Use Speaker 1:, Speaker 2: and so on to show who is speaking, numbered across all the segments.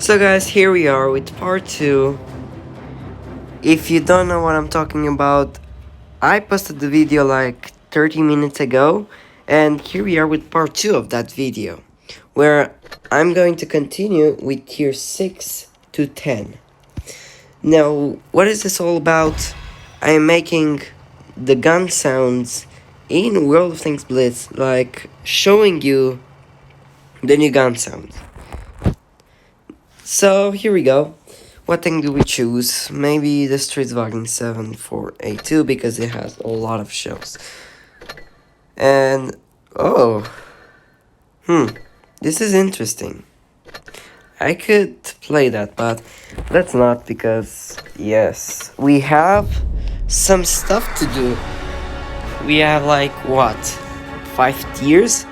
Speaker 1: So guys, here we are with part 2. If you don't know what I'm talking about, I posted the video like 30 minutes ago, and here we are with part 2 of that video, where I'm going to continue with tier 6 to 10. Now, what is this all about? I am making the gun sounds in World of Tanks Blitz, like showing you the new gun sounds. So here we go. What thing do we choose? Maybe the Streetswagen 74A2 because it has a lot of shells. And this is interesting. I could play that, but let's not because yes, we have some stuff to do. We have like what? 5 tiers?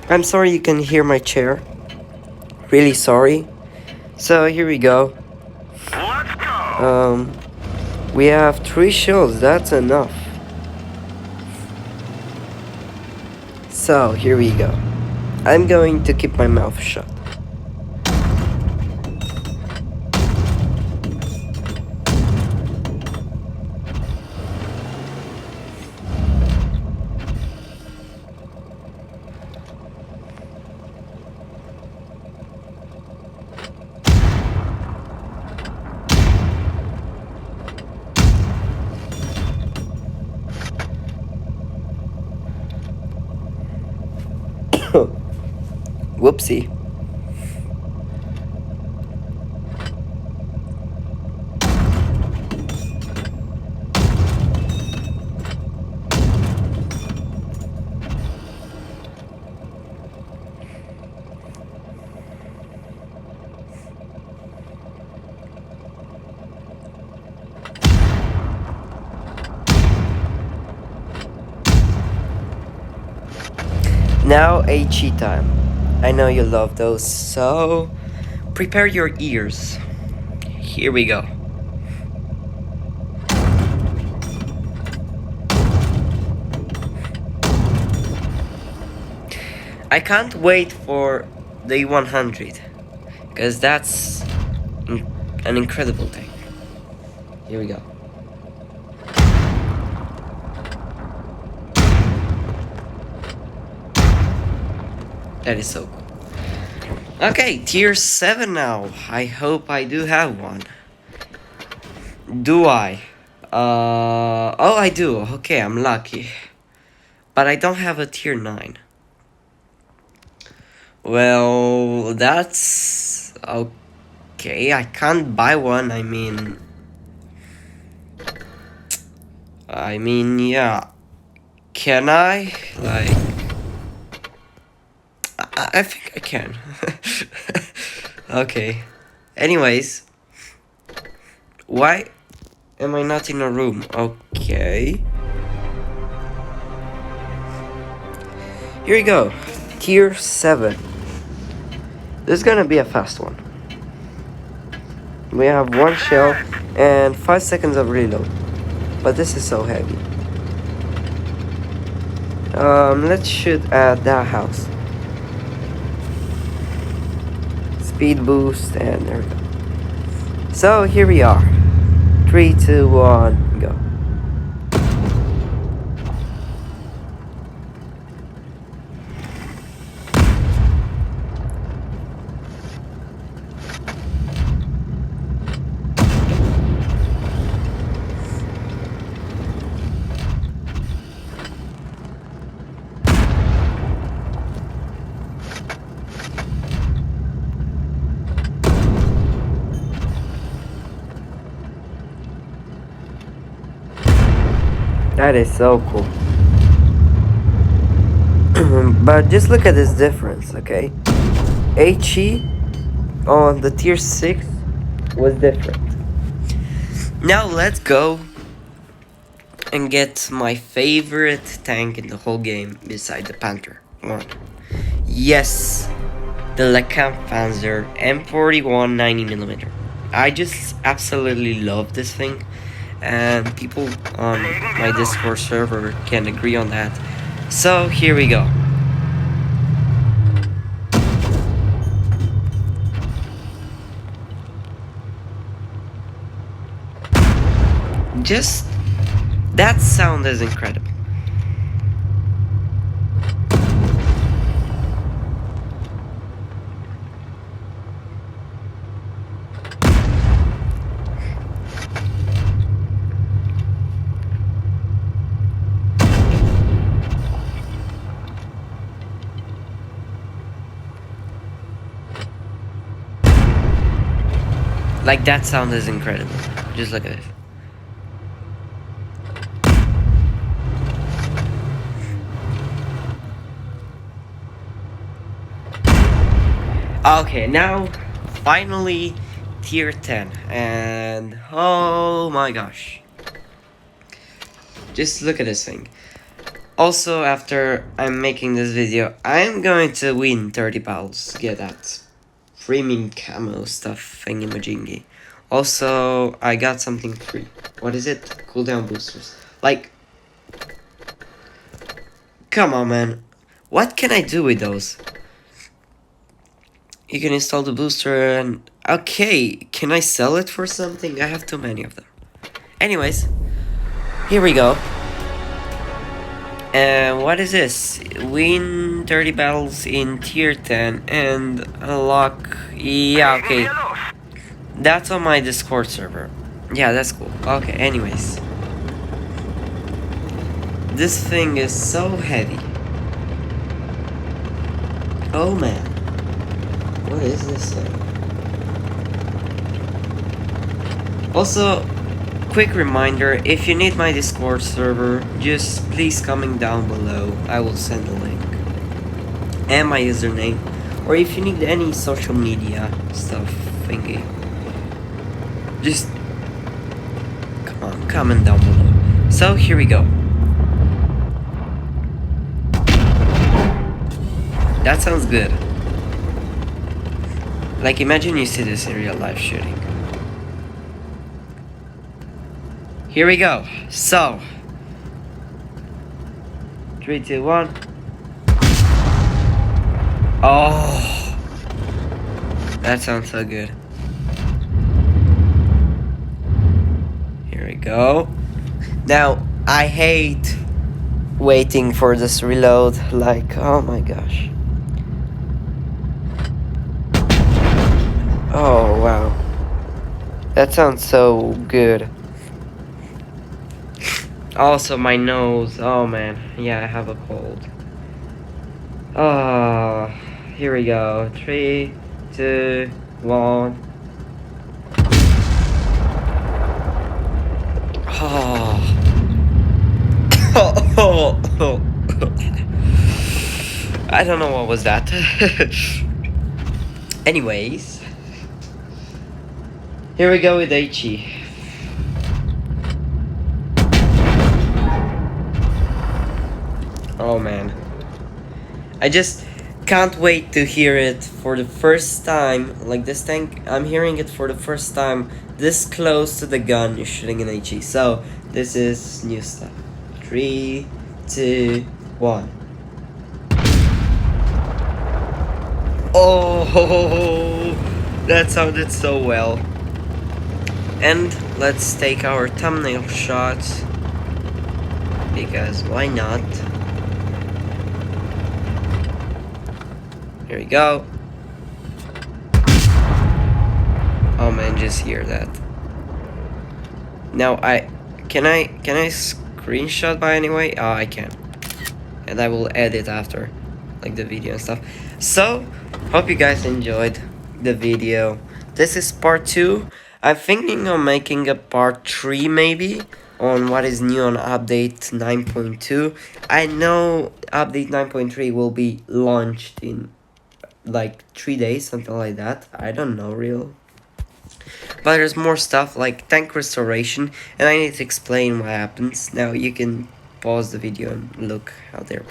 Speaker 1: I'm sorry you can hear my chair. Really sorry. So here we go. We have 3 shells, that's enough. So, here we go. I'm going to keep my mouth shut. Whoopsie. Now HE time. I know you love those, so prepare your ears. Here we go. I can't wait for the 100, because that's an incredible thing. Here we go. That is so cool. Okay, tier 7 now. I hope I do have one. Do I? Oh, I do. Okay, I'm lucky. But I don't have a tier 9. Well, that's okay. I can't buy one. I mean, yeah. Can I? Like, I think I can. Okay. Anyways, why am I not in a room? Okay. Here we go. Tier 7. This is gonna be a fast one. We have 1 shell and 5 seconds of reload. But this is so heavy. Let's shoot at that house. Speed boost, and there we go. So here we are. 3, 2, 1, go. That is so cool. But just look at this difference, okay? HE on the tier 6 was different. Now let's go and get my favorite tank in the whole game beside the Panther 1. Yes, the Panzer M41 90mm. I just absolutely love this thing, and people on my Discord server can agree on that. So here we go. Just that sound is incredible. Like, that sound is incredible. Just look at it. Okay, now finally tier 10, and oh my gosh, just look at this thing. Also, after I'm making this video, I'm going to win 30 battles, get that premium camo stuff thingy-majingy. Also, I got something free. What is it? Cooldown boosters. Like, come on, man, what can I do with those? You can install the booster and... Okay, can I sell it for something? I have too many of them. Anyways, here we go. And what is this? Win 30 battles in tier 10 and unlock... Yeah, okay. That's on my Discord server. Yeah, that's cool. Okay, anyways. This thing is so heavy. Oh man. What is this thing? Also, quick reminder, if you need my Discord server, just please comment down below. I will send a link. And my username. Or if you need any social media stuff thingy, just come on, comment down below. So here we go. That sounds good. Like, imagine you see this in real life shooting. Here we go. So, 3, 2, 1. Oh, that sounds so good. Here we go. Now, I hate waiting for this reload. Like, oh my gosh. Oh, wow. That sounds so good. Also, my nose. Oh, man. Yeah, I have a cold. Oh, here we go. 3, 2, 1. Oh. Oh. I don't know what was that. Anyways. Here we go with HE. Oh man. I just can't wait to hear it for the first time. Like this tank, I'm hearing it for the first time this close to the gun you're shooting in HE. So this is new stuff. 3, 2, 1. Oh, that sounded so well. And let's take our thumbnail shot, because why not? Here we go. Oh man, just hear that. Now can I screenshot by any way? Oh, I can. And I will edit after, like the video and stuff. So, hope you guys enjoyed the video. This is part 2. I'm thinking of making a part 3 maybe on what is new on update 9.2. I know update 9.3 will be launched in like 3 days, something like that. I don't know real. But there's more stuff like tank restoration, and I need to explain what happens. Now you can pause the video and look how they're